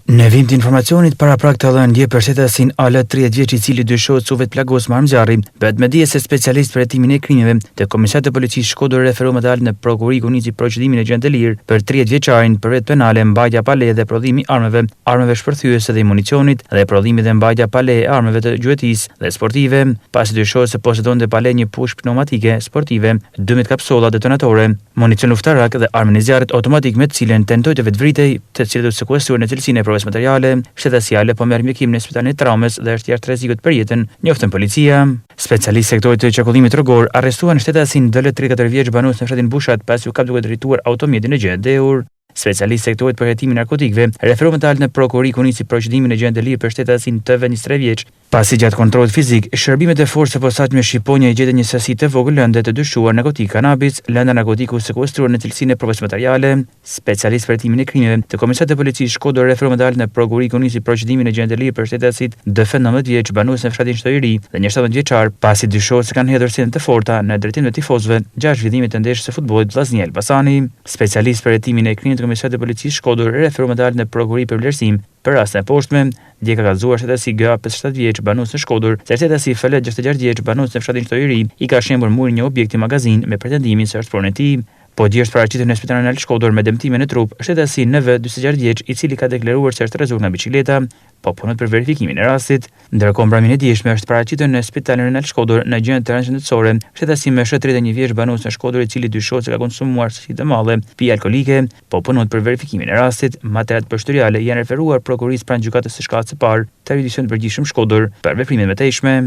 Në vim të informacionit para prag të dhënë ndje për shtetasin Ala 30 vjeç i cili dyshohet se u vet plagos me armëzjarri, bëhet me dije se specialist për hetimin e krimeve të Komisariatit të Policisë Shkodër referuar dalë në prokurori kunici procedimin e gjendë lir për 30 vjeçarin për vetë penale, mbajtja pa leje dhe prodhimi armëve shpërthyese dhe municionit dhe prodhimi dhe mbajtja pa leje armëve të gjuetisë dhe sportive, pasi dyshohet se posedonte pa leje një pushk pneumatike sportive, 12 kapsolla detonatore, municion luftarak dhe armën e zjarrit automatik me të cilën tentoi të vetvritej, të cilët u sekuestruar në cilësinë e materiale, shtetësiale po merr mjekim në spitalin e traumës dhe është jashtë rrezikut për jetën, njoftën policia. Specialistë sektorit të qarkullimit rrugor arrestuan shtetasin DL 34 vjeç banues në fshatin Bushat pasi u kap duke drejtuar automjetin në gjendje dheur. Specialistë sektorit për hetimin narkotikëve referuan dalë në prokurori kunici procedimin e gjendë lir për shtetasin TV 23 vjeç. Pasi gjatë kontrollit fizik, shërbimet e forcës së posaçme Shqiponia i gjetën një sasi të vogël lëndë të dyshuar narkotik kanabis, lënda narkotiku sekuestruar në cilësinë e provës materiale. Specialistë për hetimin e krimeve të Komisariatit të Policisë Shkodër referuan dalë në prokurori kunici procedimin e gjendë lir për shtetasit DF 19 vjeç banues në fshatin Shtojëri dhe një 17 vjeçar, pasi dyshohet se kanë hedhur sende të forta në drejtim të tifozëve gjatë zhvillimit të ndeshjes së futbollit Vllaznia Elbasani. Specialistë për hetimin e krimeve të Komisariatit të Policisë Shkodër referuan dalë në prokurori për vlerësim për rastin e poshtme, dje ka kallëzuar shtetasi GA 57 vjeç banues në Shkodër, se shtetasi FL 66 vjeç banues në fshatin Shtojëri i ka shembur murin një objekti magazin me pretendimin se është pronë e tij. Po dje është paraqitur në spitalin e Shkodër me dëmtime në trup, shtetasi NV 46 vjeç i cili ka deklaruar se është rrezuar nga biçikleta, po punot për verifikimin e rastit. Ndërkohë mbrëmjen e dieshme është paraqitur në spitalin e Shkodër në gjendje të rëndësishme shtetasi me sh 31 vjeç banues në Shkodër i cili dyshohet se ka konsumuar sasi të madhe pije alkolike, po punot për verifikimin e rastit. Materialet procedurale janë referuar prokurorisë pranë gjykatës së shkallës së parë të jurisdiksionit të përgjithshëm Shkodër për veprimet e mëtejshme.